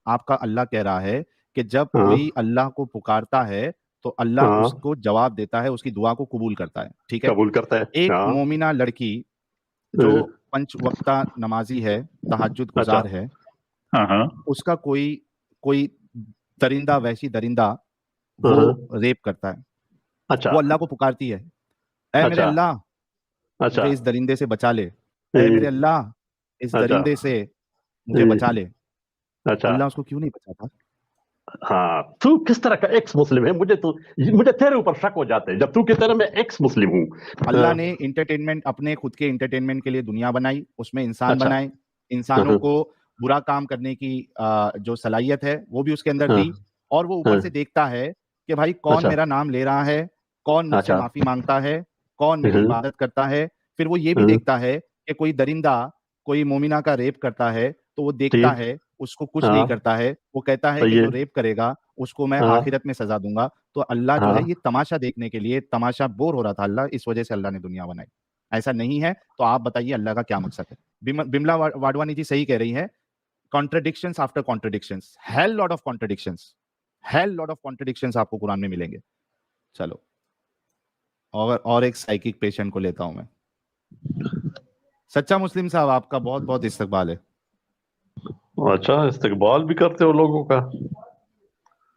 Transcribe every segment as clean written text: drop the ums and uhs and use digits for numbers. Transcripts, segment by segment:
آپ کا اللہ کہہ رہا ہے کہ جب ہاں کوئی اللہ کو پکارتا ہے تو اللہ ہاں اس کو جواب دیتا ہے, اس کی دعا کو قبول کرتا ہے. ٹھیک ہے, قبول کرتا ہے. ایک ہاں مومنہ لڑکی جو 5 وقتہ نمازی ہے, تہجد اچھا گزار ہے, ہاں ہاں اس کا کوئی درندہ, وحشی درندہ وہ ہاں ریپ کرتا ہے. اچھا وہ اللہ کو پکارتی ہے, اے میرے اچھا اللہ اچھا مجھے اس درندے سے بچا لے, اے میرے اللہ اس اچھا درندے سے مجھے بچا لے. اچھا. اللہ اس کو کیوں نہیں بچاتا؟ ہاں تو کس طرح کا ایکس مسلم ہے؟ مجھے تیرے اوپر شک ہو جاتا ہے جب تو کہتا ہے میں ایکس مسلم ہوں. اللہ نے انٹرٹینمنٹ, اپنے خود کے انٹرٹینمنٹ کے لیے دنیا بنائی, اس میں انسان اچھا بنائے, انسانوں کو برا کام کرنے کی جو صلاحیت ہے وہ بھی اس کے اندر دی, اور وہ اوپر سے دیکھتا ہے کہ بھائی کون اچھا میرا نام لے رہا ہے, کون مجھ سے اچھا معافی مانگتا ہے, کون میری عبادت کرتا ہے. پھر وہ یہ بھی دیکھتا ہے کہ کوئی درندہ کوئی مومنہ کا ریپ کرتا ہے تو وہ دیکھتا ٹھیک. ہے, اس کو کچھ نہیں ہاں کرتا ہے, وہ کہتا ہے کہ صحیح جو ہے. ریپ کرے گا اس کو میں ہاں آخرت میں سزا دوں گا. تو اللہ جو ہاں ہے یہ تماشا دیکھنے کے لیے, تماشا بور ہو رہا تھا اللہ, اس وجہ سے اللہ نے دنیا بنائی. ایسا نہیں ہے. تو آپ بتائیے اللہ کا کیا مقصد ہے؟ بملا واڈوانی جی صحیح کہہ رہی ہے, contradictions after contradictions, heel lot of contradictions, heel lot of contradictions آپ کو قرآن میں ملیں گے. چلو اور ایک سائیکک پیشنٹ کو لیتا ہوں میں. سچا مسلم صاحب آپ کا بہت بہت استقبال ہے. اچھا, استقبال بھی کرتے ہو لوگوں کا؟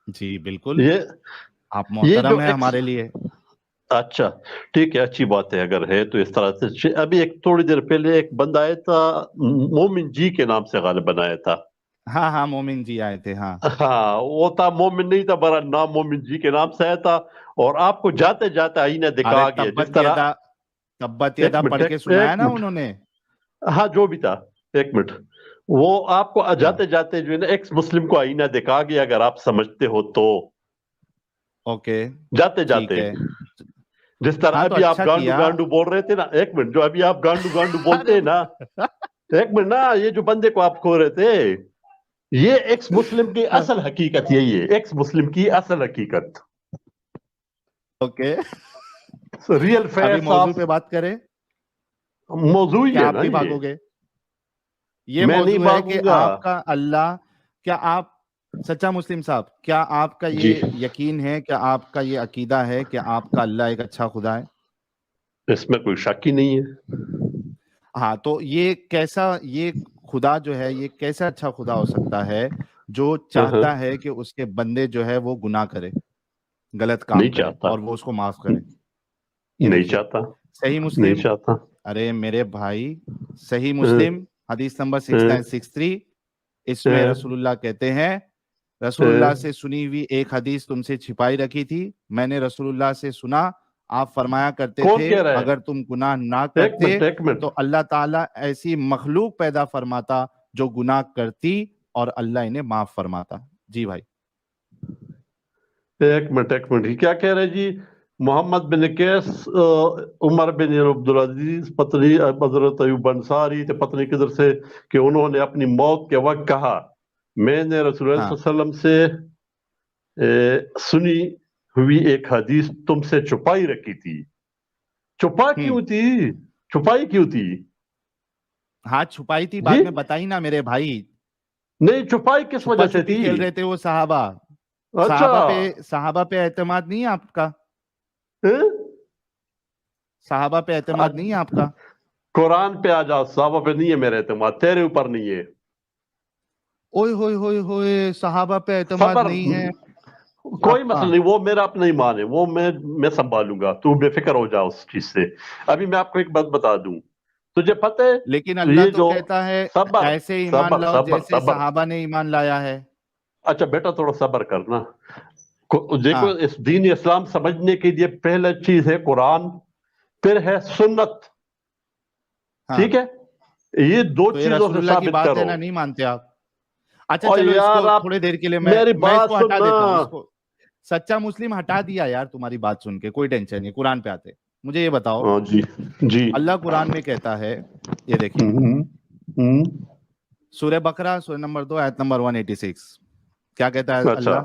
جی بالکل, یہ آپ یہ جو محترم ہیں ہمارے لیے. اچھا ٹھیک ہے, اچھی بات ہے اگر ہے تو اس طرح سے. ابھی ایک تھوڑی دیر پہلے ایک بندہ آیا تھا, مومن جی کے نام سے غالباً آیا تھا. ہاں ہاں مومن جی آئے تھے. ہاں ہاں وہ تھا مومن نہیں تھا, بڑا نام مومن جی کے نام سے آیا تھا, اور آپ کو جاتے جاتے آئینہ ارے دکھا گیا جس طرح. تبت ایک یدا منٹ پڑھ کے سنایا ایک نا منٹ انہوں نے. ہاں جو بھی تھا, ایک منٹ. وہ آپ کو ہاں جاتے جاتے جو ہے نا ایکس مسلم کو آئینہ دکھا گیا, اگر آپ سمجھتے ہو تو. اوکے جاتے ٹھیک جاتے ہے. جس طرح ہاں تو ابھی آپ اچھا گانڈو کیا. گانڈو بول رہے تھے نا, ایک منٹ, جو ابھی آپ گانڈو گانڈو بولتے ارے ہیں نا, ایک منٹ نا, یہ جو بندے کو آپ کھو رہے تھے, یہ ایکس مسلم کی اصل حقیقت یہی ہے, ایکس مسلم کی اصل حقیقت. اوکے ریئل ابھی فیس موضوع آف پہ بات کریں, موضوع ہی کیا ہے آپ نا بھی یہ. بھاگو گے؟ یہ میں نہیں موضوع ہے کہ بھاگوں گا. آپ کا اللہ, کیا آپ سچا مسلم صاحب, کیا آپ کا جی, یہ یقین ہے, کیا آپ کا یہ عقیدہ ہے کہ آپ کا اللہ ایک اچھا خدا ہے؟ اس میں کوئی شک ہی نہیں ہے. ہاں تو یہ کیسا, یہ خدا جو ہے یہ کیسا اچھا خدا ہو سکتا ہے جو چاہتا ہے کہ اس کے بندے جو ہے وہ گناہ کرے, غلط کام نہیں کرے, چاہتا, اور وہ اس کو معاف کرے؟ یہ نہیں دیکھیے چاہتا, صحیح نہیں مسلم, چاہتا. ارے میرے بھائی, صحیح مسلم حدیث نمبر 6963, اس میں رسول اللہ کہتے ہیں, رسول اللہ سے سنی ہوئی ایک حدیث تم سے چھپائی رکھی تھی, میں نے رسول اللہ سے سنا, آپ فرمایا کرتے کون تھے کہہ رہا اگر ہے؟ تم گناہ نہ ایک کرتے منٹ ایک منٹ تو اللہ تعالیٰ ایسی مخلوق پیدا فرماتا جو گناہ کرتی اور اللہ انہیں معاف فرماتا. جی بھائی. ایک منٹ ایک منٹ, کیا کہہ رہے جی؟ محمد بن قیس, عمر بن عبدالعزیز, پتنی حضرت ایوب انصاری تے پتنی کدھر سے, کہ انہوں نے اپنی موت کے وقت کہا میں نے رسول اللہ ہاں صلی اللہ علیہ وسلم سے سنی ہوئی ایک حدیث تم سے چھپائی رکھی تھی. چھپا کیوں تھی؟ چھپائی کیوں تھی؟ ہاں چھپائی تھی, بعد جی میں بتائی نا میرے بھائی. نہیں, چھپائی کس چھپا وجہ سے چھپی تھی؟ کھیل رہے تھے وہ صحابہ. اچھا, صحابہ پہ اعتماد نہیں ہے آپ کا؟ صحابہ پہ اعتماد نہیں ہے آپ کا؟ قرآن پہ آ جاؤ, صحابہ پہ نہیں ہے میرے اعتماد, تیرے اوپر نہیں ہے. اوئے ہوئے ہوئے ہوئے, صحابہ پہ اعتماد صبر, نہیں ہے کوئی آپ کا؟ مسئلہ نہیں, وہ میرا اپنا ایمان ہے, وہ میں سنبھالوں گا, تو بے فکر ہو جا اس چیز سے. ابھی میں آپ کو ایک بات بتا دوں, تجھے پتہ لیکن ہے اللہ یہ تو جو کہتا ہے صبر ایسے ایمان صبر لاؤ صبر جیسے صبر صحابہ نے ایمان لایا ہے. اچھا بیٹا تھوڑا صبر کرنا. دیکھو, ہاں اس دین اسلام سمجھنے کے لیے پہلا چیز ہے قرآن, پھر ہے سنت. ہاں ٹھیک ہے, یہ دو تو یہ چیزوں رسول سے اللہ کی ثابت بات ہے کرو. نا, نہیں مانتے آپ؟ اچھا اور چلو اس یار کو آپ تھوڑے دیر کے لیے میری میں اس بات کو ہٹا سننا. دیتا ہوں. اس کو سچا مسلم ہٹا دیا یار تمہاری بات سن کے, کوئی ٹینشن نہیں, قرآن پہ آتے. مجھے یہ بتاؤ, ہاں جی جی. اللہ قرآن میں کہتا ہے, یہ دیکھیے سورہ بقرہ سورہ نمبر 2 آیت نمبر 186, کیا کہتا ہے اچھا اللہ؟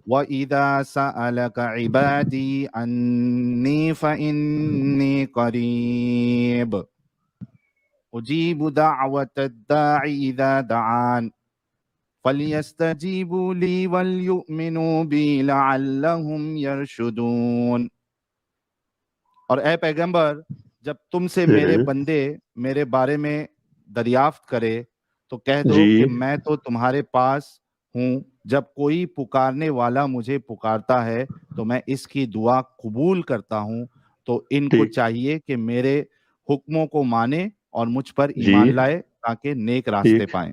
وَإِذَا سَأَلَكَ عِبَادِي عَنِّي فَإِنِّي قَرِيبٌ أُجِيبُ دَعْوَةَ الدَّاعِ إِذَا دَعَانِ فَلْيَسْتَجِيبُوا لِي وَلْيُؤْمِنُوا بِي لَعَلَّهُمْ يَرْشُدُونَ۔ اور اے پیغمبر، جب تم سے میرے بندے میرے بارے میں دریافت کرے تو کہہ دو کہ میں تو تمہارے پاس ہوں، جب کوئی پکارنے والا مجھے پکارتا ہے تو میں اس کی دعا قبول کرتا ہوں، تو ان کو چاہیے کہ میرے حکموں کو مانے اور مجھ پر ایمان لائے تاکہ نیک راستے پائیں۔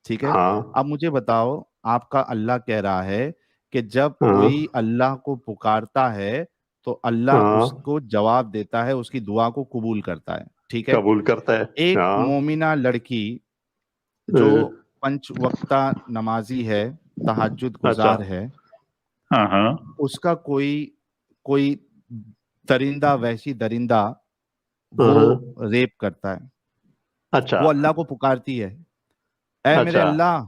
ٹھیک ہے، اب مجھے بتاؤ، آپ کا اللہ کہہ رہا ہے کہ جب کوئی اللہ کو پکارتا ہے تو اللہ اس کو جواب دیتا ہے، اس کی دعا کو قبول کرتا ہے۔ ٹھیک ہے، قبول کرتا ہے۔ ایک مومنہ لڑکی جو 5 وقتہ نمازی ہے، تہجد گزار ہے، اس کا کوئی درندہ، وحشی درندہ وہ ریپ کرتا ہے، وہ اللہ کو پکارتی ہے، اے میرے اللہ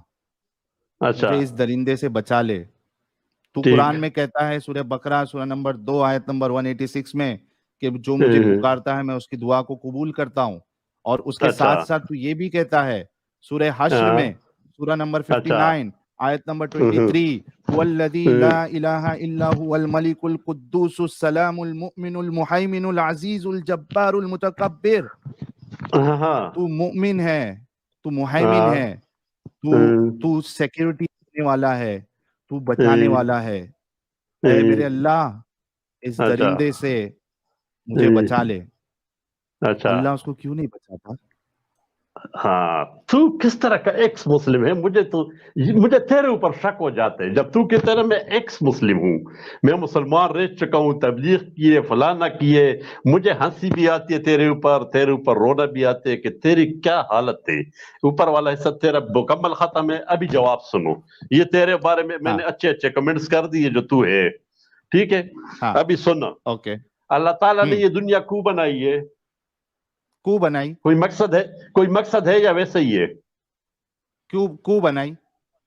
مجھے اس درندے سے بچا لے۔ تو قرآن میں کہتا ہے سورہ بقرہ سورہ نمبر 2 آیت نمبر 186 میں کہ جو مجھے پکارتا ہے میں اس کی دعا کو قبول کرتا ہوں، اور اس کے ساتھ ساتھ تو یہ بھی کہتا ہے سورہ حشر میں سورہ نمبر 59 آیت نمبر 23 والذی لا الہ الا هو الملک القدوس السلام المؤمن المہیمن العزیز الجبار المتکبر۔ تو مؤمن ہے، تو مہیمن ہے، تو سیکیورٹی دینے والا ہے، تو بچانے والا ہے، اے میرے اللہ اس درندے سے مجھے بچا لے۔ اللہ اس کو کیوں نہیں بچاتا؟ تو کس طرح کا ایکس مسلم ہے؟ مجھے تیرے اوپر شک ہو جاتے ہیں جب تو کہتے ہیں میں ایکس مسلم ہوں، میں مسلمان رہ چکا ہوں، تبلیغ کیے فلانا کیے، مجھے ہنسی بھی آتی ہے تیرے اوپر رونا بھی آتے ہے کہ تیری کیا حالت ہے۔ اوپر والا حصہ تیرا مکمل ختم ہے، ابھی جواب سنو۔ یہ تیرے بارے میں نے اچھے کمنٹس کر دیے جو تو ہے، ٹھیک ہے؟ ابھی سنو، اللہ تعالیٰ نے یہ دنیا کیوں بنائی ہے؟ کیوں بنائی؟ کوئی مقصد ہے یا ویسے ہی ہے؟ کیوں بنائی؟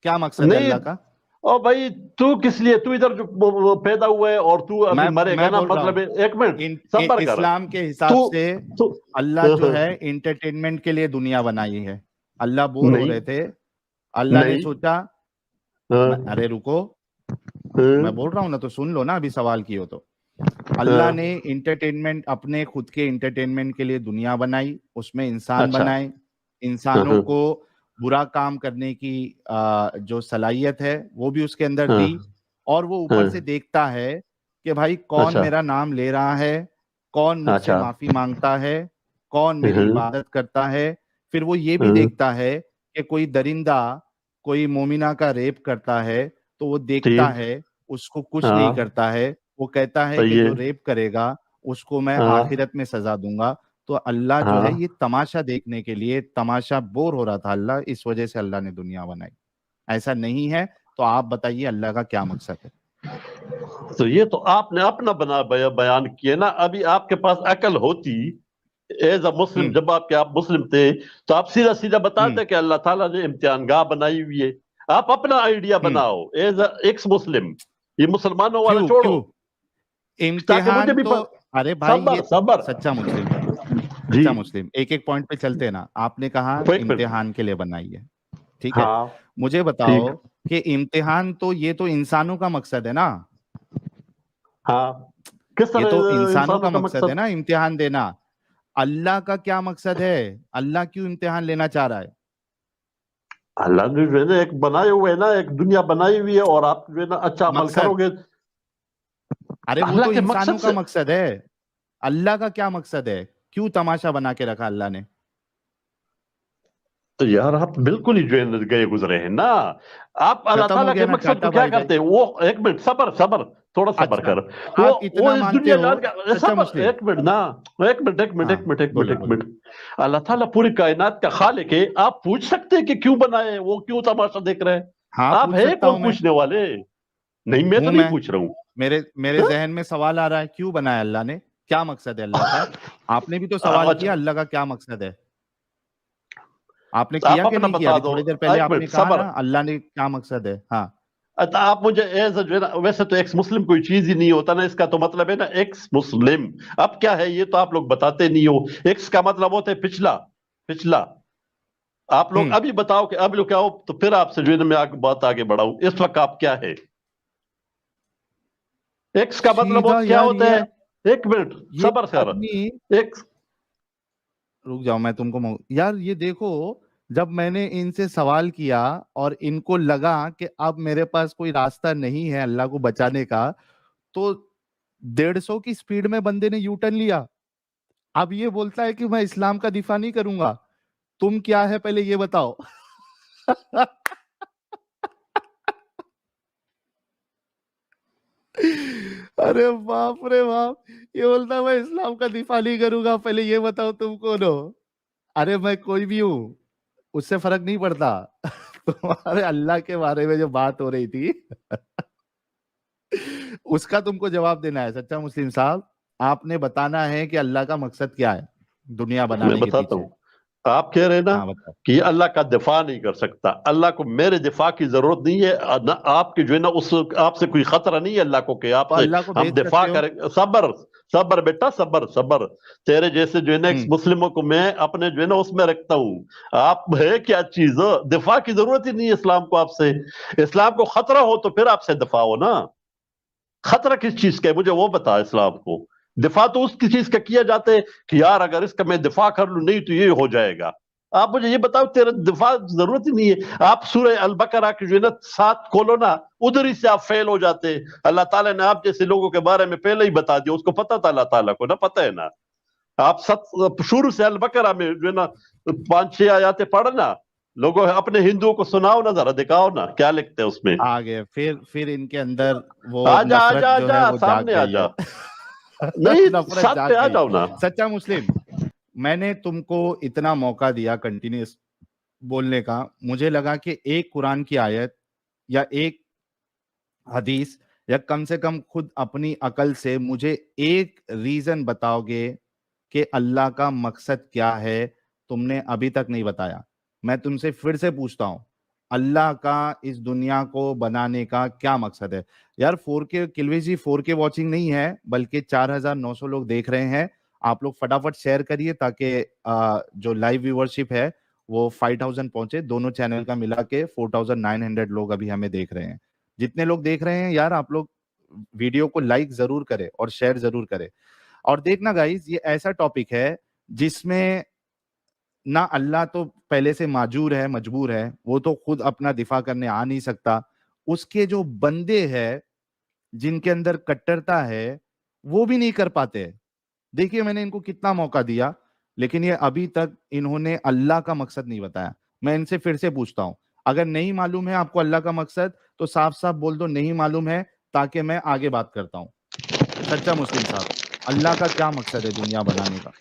کیا مقصد ہے اللہ کا؟ او بھائی تو کس لیے تو ادھر جو پیدا ہوا ہے اور تو ابھی مرے گا نا، مطلب ایک منٹ صبر کر۔ اسلام کے حساب سے اللہ جو ہے انٹرٹینمنٹ کے لیے دنیا بنائی ہے۔ اللہ بور ہو رہے تھے، اللہ نے سوچا، ارے رکو میں بول رہا ہوں نا تو سن لو نا، ابھی سوال کی ہو تو۔ اللہ نے انٹرٹینمنٹ، اپنے خود کے انٹرٹینمنٹ کے لیے دنیا بنائی، اس میں انسان بنائے، انسانوں کو برا کام کرنے کی جو صلاحیت ہے وہ بھی اس کے اندر دی، اور وہ اوپر سے دیکھتا ہے کہ بھائی کون میرا نام لے رہا ہے، کون مجھ سے معافی مانگتا ہے، کون میری عبادت کرتا ہے۔ پھر وہ یہ بھی دیکھتا ہے کہ کوئی درندہ کوئی مومنہ کا ریپ کرتا ہے تو وہ دیکھتا ہے، اس کو کچھ نہیں کرتا ہے، وہ کہتا ہے کہ جو ریپ کرے گا اس کو میں آخرت میں سزا دوں گا۔ تو اللہ جو ہے یہ تماشا دیکھنے کے لیے، تماشا بور ہو رہا تھا اللہ، اس وجہ سے اللہ نے دنیا بنائی۔ ایسا نہیں ہے تو آپ بتائیے اللہ کا کیا مقصد ہے؟ تو یہ تو آپ نے اپنا بیان کیا نا۔ ابھی آپ کے پاس عقل ہوتی ایز اے مسلم، جب آپ مسلم تھے تو آپ سیدھا سیدھا بتاتے کہ اللہ تعالیٰ نے امتحان گاہ بنائی ہوئی ہے۔ آپ اپنا آئیڈیا بناؤ ایز اے ایکس مسلم، یہ مسلمانوں والا چھوڑو۔ امتحان تو ارے بھائی یہ سچا مسلم، سچا مسلم، ایک ایک پوائنٹ پہ چلتے ہیں نا۔ آپ نے کہا امتحان کے لیے بنائی ہے، ٹھیک ہے، مجھے بتاؤ کہ امتحان تو یہ تو انسانوں کا مقصد ہے نا، یہ تو انسانوں کا مقصد ہے نا امتحان دینا۔ اللہ کا کیا مقصد ہے؟ اللہ کیوں امتحان لینا چاہ رہا ہے؟ اللہ نے جو ہے نا ایک بنائے ہوئے نا، ایک دنیا بنائی ہوئی ہے، اور آپ جو ہے نا اچھا عمل کرو گے۔ ارے وہ تو انسانوں کا مقصد ہے، اللہ کا کیا مقصد ہے؟ کیوں تماشا بنا کے رکھا اللہ نے؟ تو یار آپ بالکل ہی جو ہے گئے گزرے ہیں نا۔ آپ اللہ تعالیٰ کے مقصد کو کیا کرتے ہیں؟ وہ ایک منٹ صبر تھوڑا صبر کر، وہ اس دنیا جان کا ایک منٹ نا، ایک منٹ۔ اللہ تعالیٰ پوری کائنات کا خالق ہے، آپ پوچھ سکتے ہیں کہ کیوں بنائے، وہ کیوں تماشا دیکھ رہے ہیں؟ آپ ہے کون پوچھنے والے؟ نہیں میں تو نہیں پوچھ رہا ہوں، میرے ذہن میں سوال آ رہا ہے کیوں بنایا اللہ نے، کیا مقصد ہے اللہ کا؟ آپ نے بھی تو سوال کیا اللہ کا کیا مقصد ہے، آپ نے کیا کہ نہیں کیا؟ تھوڑی دیر پہلے آپ نے کہا نا اللہ نے کیا مقصد ہے۔ ہاں آپ مجھے ویسے تو ایکس مسلم کوئی چیز ہی نہیں ہوتا نا، اس کا تو مطلب ہے نا ایکس مسلم۔ اب کیا ہے یہ تو آپ لوگ بتاتے نہیں ہو۔ ایکس کا مطلب ہوتا ہے پچھلا، آپ لوگ ابھی بتاؤ کہ اب لوگ کیا ہو، تو پھر آپ سے جو ہے نا میں بات آگے بڑھاؤں. اس وقت آپ کیا ہے؟ ایکس کا مطلب سیدھا کیا یار ہوتا یہ ہے؟ ایک منٹ یہ صبر سے. آدمی ایک رک جاؤ، میں تم کو یار یہ دیکھو، جب میں نے ان سے سوال کیا اور ان کو لگا کہ اب میرے پاس کوئی راستہ نہیں ہے اللہ کو بچانے کا، تو 150 کی سپیڈ میں بندے نے یو ٹرن لیا. اب یہ بولتا ہے کہ میں اسلام کا دفاع نہیں کروں گا. تم کیا ہے پہلے یہ بتاؤ. ارے باپ رے باپ، یہ بولتا ہے میں اسلام کا دفاع نہیں کروں گا. پہلے یہ بتاؤ تم کون ہو. ارے میں کوئی بھی ہوں، اس سے فرق نہیں پڑتا. تمہارے اللہ کے بارے میں جو بات ہو رہی تھی اس کا تم کو جواب دینا ہے. سچا مسلم صاحب، آپ نے بتانا ہے کہ اللہ کا مقصد کیا ہے دنیا میں بنانے کے بتاتا پیچھے. ہوں. آپ کہہ رہے ہیں نا ہاں بتاؤ. کہ یہ اللہ کا دفاع نہیں کر سکتا. اللہ کو میرے دفاع کی ضرورت نہیں ہے. نہ آپ کی جو ہے نا اس آپ سے کوئی خطرہ نہیں ہے اللہ کو کہ آپ تو سے اللہ کو ہم بھیج دفاع سکتے ہو. کریں. صبر صبر بیٹا، صبر صبر. تیرے جیسے جو ہے نا ایکس ہوں مسلموں کو میں اپنے جو ہے نا اس میں رکھتا ہوں. آپ ہے کیا چیز؟ دفاع کی ضرورت ہی نہیں ہے اسلام کو آپ سے. اسلام کو خطرہ ہو تو پھر آپ سے دفاع ہو نا. خطرہ کس چیز کا ہے مجھے وہ بتا. اسلام کو دفاع تو اس کی چیز کا کیا جاتا ہے کہ یار اگر اس کا میں دفاع کر لوں نہیں تو یہ ہو جائے گا. آپ مجھے یہ بتاؤ تیرا دفاع ضرورت ہی نہیں ہے. آپ سورہ البقرہ کی جو ہے نا 7 کھولو نا، ادھر ہی سے آپ فیل ہو جاتے. اللہ تعالیٰ نے آپ جیسے لوگوں کے بارے میں پہلے ہی بتا دیا. اس کو پتا تھا اللہ تعالیٰ کو نا، پتہ ہے نا. آپ شروع سے البقرہ میں جو ہے نا 5-6 آیاتیں پڑھنا. لوگوں اپنے ہندوؤں کو سناؤ نا، ذرا دکھاؤ نا کیا لکھتے ہیں اس میں. آگے پھر ان کے اندر وہ آجا نفرت آجا جو ہے آجا وہ جاگ سامنے گئی آجا. ہے. نہیں نفرت ساتھ جاگ پہ آ گئی. جاؤ نا. سچا مسلم، میں نے تم کو اتنا موقع دیا کنٹینیوس بولنے کا. مجھے لگا کہ ایک قرآن کی آیت یا ایک حدیث یا کم سے کم خود اپنی عقل سے مجھے ایک ریزن بتاؤ گے کہ اللہ کا مقصد کیا ہے. تم نے ابھی تک نہیں بتایا. میں تم سے پھر سے پوچھتا ہوں، اللہ کا اس دنیا کو بنانے کا کیا مقصد ہے؟ یار 4K کلوی جی 4K واچنگ نہیں ہے، بلکہ 4900 لوگ دیکھ رہے ہیں. آپ لوگ فٹافٹ شیئر کریے تاکہ جو لائیو ویورشپ ہے وہ 5000 پہنچے. دونوں چینل کا ملا کے 4900 لوگ ابھی ہمیں دیکھ رہے ہیں. جتنے لوگ دیکھ رہے ہیں یار، آپ لوگ ویڈیو کو لائک ضرور کرے اور شیئر ضرور کرے. اور دیکھنا گائز، یہ ایسا ٹاپک ہے جس میں نہ اللہ تو پہلے سے معجور ہے، مجبور ہے، وہ تو خود اپنا دفاع کرنے آ نہیں سکتا. اس کے جو بندے ہیں جن کے اندر کٹرتا ہے وہ بھی نہیں کر پاتے. دیکھیے میں نے ان کو کتنا موقع دیا، لیکن یہ ابھی تک انہوں نے اللہ کا مقصد نہیں بتایا. میں ان سے پھر سے پوچھتا ہوں، اگر نہیں معلوم ہے آپ کو اللہ کا مقصد تو صاف صاف بول دو نہیں معلوم ہے، تاکہ میں آگے بات کرتا ہوں. سچا مسلم صاحب، اللہ کا کیا مقصد ہے دنیا بنانے کا؟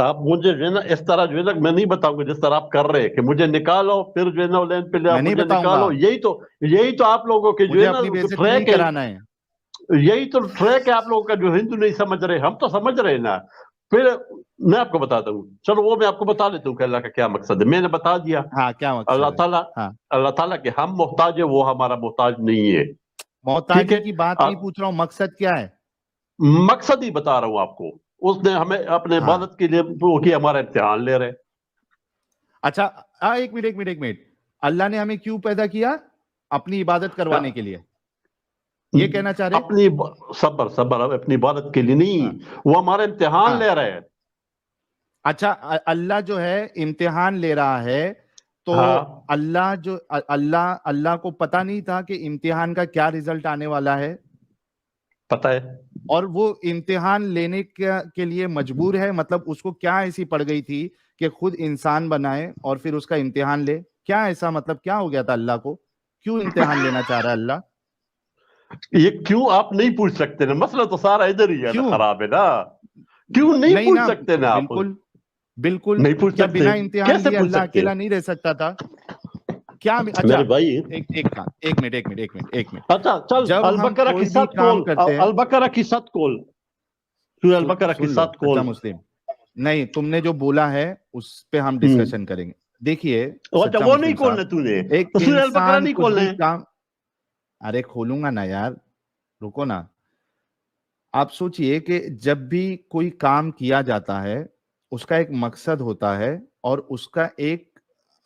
آپ مجھے جو ہے نا اس طرح جو ہے نا میں نہیں بتاؤں گا جس طرح آپ کر رہے ہیں کہ مجھے نکالو پھر جو ہے نا لین پہ لے میں نہیں مجھے بتاؤں گا. نکالو. یہی تو آپ لوگوں کے جو مجھے ہے نا اپنی بے عزتی نہیں ٹریک ہے. کرانا ہے. یہی تو ٹریک ہے آپ لوگوں کا جو ہندو نہیں سمجھ رہے. ہم تو سمجھ رہے نا. پھر میں آپ کو بتاتا ہوں. چلو وہ میں آپ کو بتا لیتا ہوں کہ اللہ کا کیا مقصد ہے. میں نے بتا دیا. ہاں کیا اللہ مقصد ہے؟ تعالیٰ ہاں، اللہ تعالیٰ کے ہم محتاج ہے، وہ ہمارا محتاج نہیں ہے. ٹھیک محتاجی ہے. کی بات نہیں پوچھ رہا ہوں، مقصد کیا ہے؟ مقصد ہی بتا رہا ہوں آپ کو. اس نے ہمیں اپنے ہاں عبادت کے لیے وہ کیا، ہمارا امتحان لے رہے. اچھا، ایک منٹ. اللہ نے ہمیں کیوں پیدا کیا؟ اپنی عبادت کروانے کے لیے. یہ کہنا چاہ رہے؟ اپنی صبر اپنی عبادت کے لیے ہاں نہیں، وہ ہمارا امتحان ہاں. لے رہے ہیں. اچھا، اللہ جو ہے امتحان لے رہا ہے تو ہاں اللہ کو پتا نہیں تھا کہ امتحان کا کیا ریزلٹ آنے والا ہے، پتہ ہے. اور وہ امتحان لینے کے لیے مجبور ہے؟ مطلب اس کو کیا ایسی پڑ گئی تھی کہ خود انسان بنائے اور پھر اس کا امتحان لے؟ کیا ایسا مطلب کیا ہو گیا تھا اللہ کو؟ کیوں امتحان لینا چاہ رہا ہے اللہ؟ یہ کیوں آپ نہیں پوچھ سکتے نا. مسئلہ تو سارا ادھر ہی ہے نا، کیوں خراب ہے نا. کیوں نہیں نہیں پوچھ نا؟ سکتے نا آپ؟ بالکل. نہیں پوچھ کیا سکتے. بنا امتحان کیسے لیے پوچھ اللہ سکتے؟ اکیلا نہیں رہ سکتا تھا کیا؟ اچھا میرے بھائی ایک منٹ. اچھا چل جب ہم البقرہ کی کوئی بھی 7 کام کول. کرتے ہیں، البقرہ کی 7 کول. سورہ البقرہ کی سن لو 7 سچا کول. مسلم. نہیں، تم نے جو بولا ہے اس پہ ہم ڈسکشن کریں گے. دیکھیے اچھا سچا وہ نہیں مسلم صاحب، کھولنا تو نے ایک تو سورہ البقرہ انسان نہیں کچھ کھولنا بھی ہے. کام، ارے کھولوں گا نا یار، رکو نا. آپ سوچئے کہ جب بھی کوئی کام کیا جاتا ہے اس کا ایک مقصد ہوتا ہے اور اس کا ایک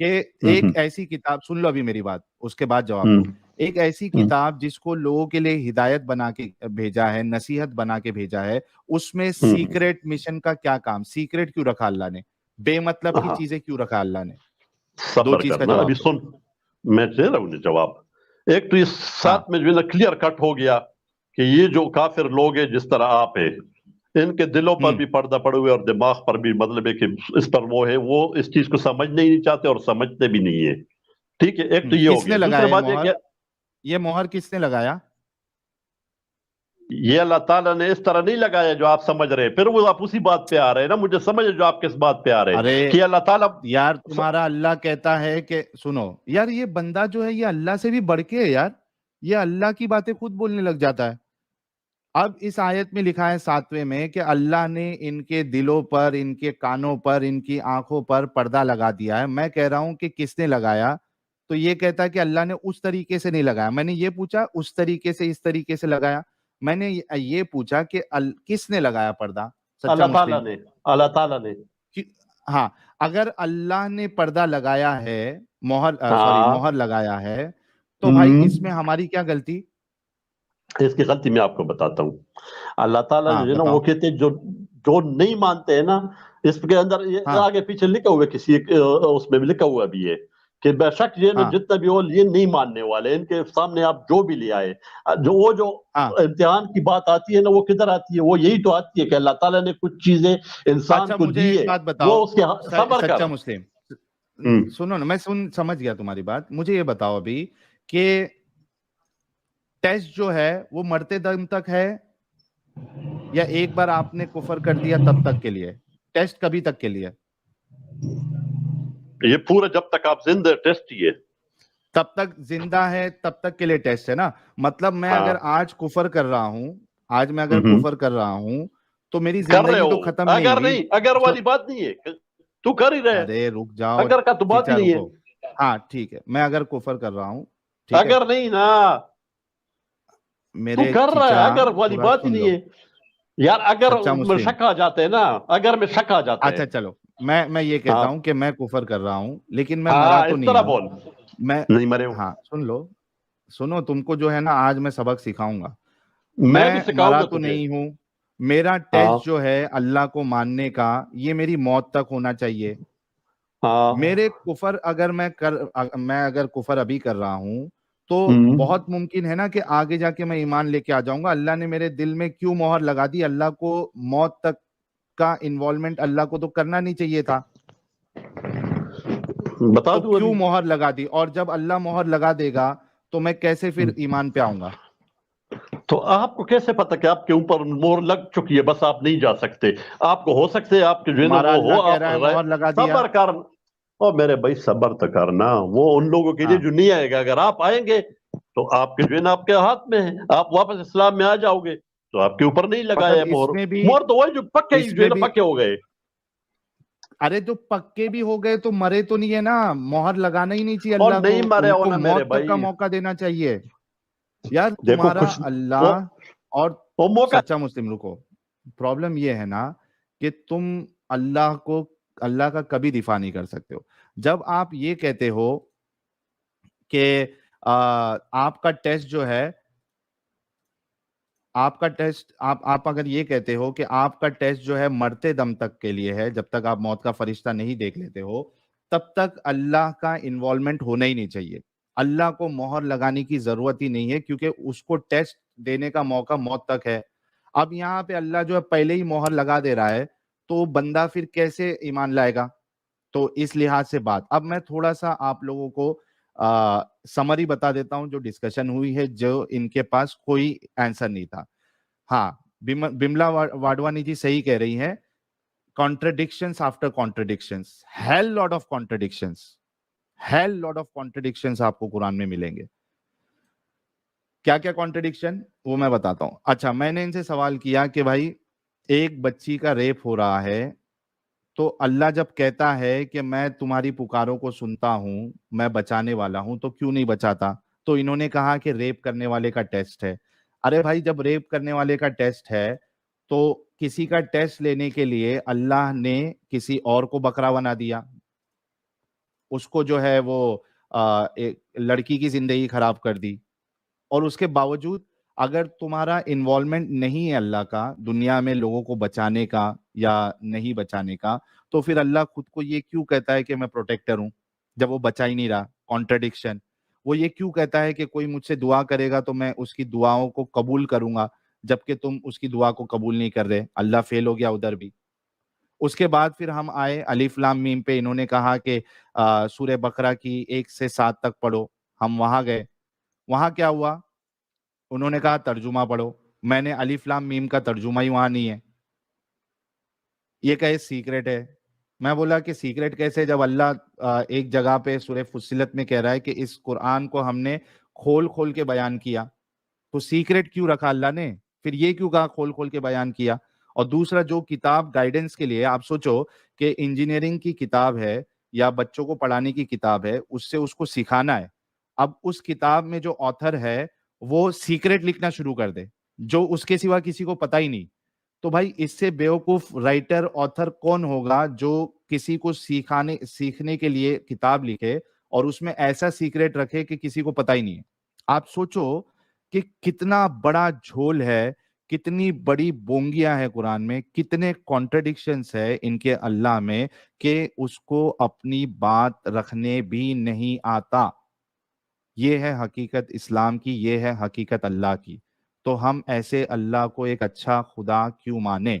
کہ ایک ایسی کتاب سن لو ابھی میری بات اس کے بعد جواب دو. ایک ایسی کتاب جس کو لوگوں کے لیے ہدایت بنا کے بھیجا ہے, نصیحت بنا کے بھیجا ہے, اس میں سیکریٹ مشن کا کیا کام, سیکریٹ کیوں رکھا اللہ نے, بے مطلب کی چیزیں کیوں رکھا اللہ نے؟ دو چیز کا جواب. ابھی سن میں دے رہا ہوں جواب. ایک تو اس ساتھ میں جو ہے نا کلیئر کٹ ہو گیا کہ یہ جو کافر لوگ ہیں جس طرح آپ ہیں, ان کے دلوں پر بھی پردہ پڑے ہوئے اور دماغ پر بھی, مطلب ہے کہ اس پر وہ ہے, وہ اس چیز کو سمجھنے ہی نہیں چاہتے اور سمجھتے بھی نہیں ہے. ٹھیک ہے, ایک تو یہ ہو گیا. دوسری بات ہے کہ یہ مہر کس نے لگایا؟ یہ اللہ تعالیٰ نے اس طرح نہیں لگایا جو آپ سمجھ رہے. پھر وہ آپ اسی بات پہ آ رہے ہیں نا, مجھے سمجھ جو آپ کس بات پہ آ رہے ہیں کہ اللہ تعالیٰ یار تمہارا اللہ کہتا ہے کہ سنو یار, یہ بندہ جو ہے یہ اللہ سے بھی بڑھ کے ہے یار, یہ اللہ کی باتیں خود بولنے لگ جاتا ہے. اب اس آیت میں لکھا ہے 7ویں میں کہ اللہ نے ان کے دلوں پر, ان کے کانوں پر, ان کی آنکھوں پر پردہ لگا دیا ہے. میں کہہ رہا ہوں کہ کس نے لگایا, تو یہ کہتا ہے کہ اللہ نے اس طریقے سے نہیں لگایا. میں نے یہ پوچھا اس طریقے سے, اس طریقے سے لگایا. میں نے یہ پوچھا کہ کس نے لگایا پردہ؟ اللہ تعالیٰ نے. اللہ تعالیٰ نے. ہاں, اگر اللہ نے پردہ لگایا ہے, مہر لگایا ہے, تو بھائی اس میں ہماری کیا غلطی؟ اس کی غلطی میں آپ کو بتاتا ہوں. اللہ تعالیٰ جو ہے نا وہ کہتے ہیں جو نہیں مانتے ہیں نا, اس کے اندر آگے پیچھے لکھا ہوا ہے, کسی اس میں بھی لکھا ہوا بھی ہے کہ بے شک یہ جتنا بھی وہ یہ نہیں ماننے والے, ان کے سامنے آپ جو بھی لے آئے, جو امتحان کی بات آتی ہے نا, وہ کدھر آتی ہے؟ وہ یہی تو آتی ہے کہ اللہ تعالیٰ نے کچھ چیزیں انسان کو دی ہے, وہ اس کے صبر کر. سچا مسلم سنو نا, میں سمجھ گیا تمہاری بات. مجھے یہ بتاؤ ابھی کہ ٹیسٹ جو ہے وہ مرتے دم تک ہے یا ایک بار آپ نے کفر کر دیا تب تک کے لیے؟ ٹیسٹ کبھی تک کے لیے؟ یہ پورا جب تک آپ زندہ ٹیسٹ ہی ہے, تب تک زندہ ہے تب تک کے لیے ٹیسٹ ہے نا. مطلب میں اگر آج کفر کر رہا ہوں, آج میں اگر کفر کر رہا ہوں تو میری زندگی تو ختم نہیں ہوئی. اگر والی بات نہیں ہے, تو کر ہی رہے. ارے رک جاؤ, اگر کا تو بات ہی نہیں ہے. ہاں ٹھیک ہے, میں اگر کفر کر رہا ہوں, اگر نہیں نا میرے کر رہا ہے, اگر والی بات ہی نہیں ہے یار. اگر میں شک آ جاتے ہیں نا, اگر میں شک آ جاتا ہے. اچھا چلو, میں یہ کہتا ہوں کہ میں کفر کر رہا ہوں لیکن میں مرا تو نہیں ہوں. میں نہیں مرے. ہاں سن لو, سنو, تم کو جو ہے نا آج میں سبق سکھاؤں گا. میں مرا تو نہیں ہوں, میرا ٹیسٹ جو ہے اللہ کو ماننے کا, یہ میری موت تک ہونا چاہیے. میرے کفر اگر میں اگر کفر ابھی کر رہا ہوں تو بہت ممکن ہے نا کہ آگے جا کے میں ایمان لے کے آ جاؤں گا. اللہ نے میرے دل میں کیوں مہر لگا دی؟ اللہ کو موت تک کا انوالومنٹ اللہ کو تو کرنا نہیں چاہیے تھا, بتا دوں کیوں مہر لگا دی؟ اور جب اللہ مہر لگا دے گا تو میں کیسے پھر ایمان پہ آؤں گا؟ تو آپ کو کیسے پتا کہ آپ کے اوپر مہر لگ چکی ہے, بس آپ نہیں جا سکتے؟ آپ کو ہو سکتے آپ کے جو مہر لگا دیا. صبر کر, اور میرے بھائی صبر تو کرنا, وہ ان لوگوں کے لیے جو نہیں آئے گا. اگر آپ آئیں گے تو آپ کے جو ہے نا آپ کے ہاتھ میں ہے, آپ واپس اسلام میں آ جاؤ گے تو آپ کے اوپر نہیں لگایا مہر. مہر تو وہی جو پکے جو ہے نا پکے ہو گئے. ارے جو پکے بھی ہو گئے تو مرے تو نہیں ہے نا, مہر لگانا ہی نہیں چاہیے اللہ کو, ان کو موت تک کا موقع دینا چاہیے. یار تمہارا اللہ اور سچا مسلم, رکو, پرابلم یہ ہے نا کہ تم اللہ کا کبھی دفاع نہیں کر سکتے ہو. جب آپ یہ کہتے ہو کہ آپ کا ٹیسٹ جو ہے, آپ کا ٹیسٹ, آپ اگر یہ کہتے ہو کہ آپ کا ٹیسٹ جو ہے مرتے دم تک کے لیے ہے, جب تک آپ موت کا فرشتہ نہیں دیکھ لیتے ہو تب تک اللہ کا انوالومنٹ ہونا ہی نہیں چاہیے. اللہ کو مہر لگانے کی ضرورت ہی نہیں ہے کیونکہ اس کو ٹیسٹ دینے کا موقع موت تک ہے. اب یہاں پہ اللہ جو ہے پہلے ہی مہر لگا دے رہا ہے تو بندہ پھر کیسے ایمان لائے گا؟ تو اس لحاظ سے بات. اب میں تھوڑا سا آپ لوگوں کو سمری بتا دیتا ہوں جو ڈسکشن ہوئی ہے, جو ان کے پاس کوئی آنسر نہیں تھا. ہاں, بملا واڈوانی جی صحیح کہہ رہی ہیں, contradictions after contradictions, hell lot of contradictions, hell lot of contradictions آپ کو قرآن میں ملیں گے. کیا کیا contradiction وہ میں بتاتا ہوں. اچھا, میں نے ان سے سوال کیا کہ بھائی ایک بچی کا ریپ ہو رہا ہے تو اللہ جب کہتا ہے کہ میں تمہاری پکاروں کو سنتا ہوں, میں بچانے والا ہوں, تو کیوں نہیں بچاتا؟ تو انہوں نے کہا کہ ریپ کرنے والے کا ٹیسٹ ہے. ارے بھائی جب ریپ کرنے والے کا ٹیسٹ ہے تو کسی کا ٹیسٹ لینے کے لیے اللہ نے کسی اور کو بکرا بنا دیا, اس کو جو ہے وہ ایک لڑکی کی زندگی خراب کر دی، اور اس کے باوجود اگر تمہارا انوالومنٹ نہیں ہے اللہ کا دنیا میں لوگوں کو بچانے کا یا نہیں بچانے کا، تو پھر اللہ خود کو یہ کیوں کہتا ہے کہ میں پروٹیکٹر ہوں جب وہ بچا ہی نہیں رہا؟ کانٹرڈکشن. وہ یہ کیوں کہتا ہے کہ کوئی مجھ سے دعا کرے گا تو میں اس کی دعاؤں کو قبول کروں گا، جبکہ تم اس کی دعا کو قبول نہیں کر رہے؟ اللہ فیل ہو گیا ادھر بھی. اس کے بعد پھر ہم آئے الف لام میم پہ، انہوں نے کہا کہ سورہ بقرہ کی 1 سے 7 تک پڑھو. ہم وہاں گئے، وہاں کیا ہوا؟ انہوں نے کہا ترجمہ پڑھو. میں نے الف لام میم کا ترجمہ ہی وہاں نہیں ہے، یہ کہے سیکرٹ ہے. میں بولا کہ سیکرٹ کیسے، جب اللہ ایک جگہ پہ سورہ فصلت میں کہہ رہا ہے کہ اس قرآن کو ہم نے کھول کھول کے بیان کیا، تو سیکرٹ کیوں رکھا اللہ نے؟ پھر یہ کیوں کہا کھول کھول کے بیان کیا؟ اور دوسرا، جو کتاب گائیڈنس کے لیے، آپ سوچو کہ انجینئرنگ کی کتاب ہے یا بچوں کو پڑھانے کی کتاب ہے، اس سے اس کو سکھانا ہے. اب اس کتاب میں جو آتھر ہے وہ سیکرٹ لکھنا شروع کر دے جو اس کے سوا کسی کو پتہ ہی نہیں، تو بھائی اس سے بیوقوف رائٹر آتھر کون ہوگا جو کسی کو سیکھنے کے لیے کتاب لکھے اور اس میں ایسا سیکرٹ رکھے کہ کسی کو پتہ ہی نہیں ہے؟ آپ سوچو کہ کتنا بڑا جھول ہے، کتنی بڑی بونگیاں ہے قرآن میں، کتنے کانٹرڈکشنز ہے ان کے اللہ میں، کہ اس کو اپنی بات رکھنے بھی نہیں آتا. یہ ہے حقیقت اسلام کی، یہ ہے حقیقت اللہ کی. تو ہم ایسے اللہ کو ایک اچھا خدا کیوں مانیں؟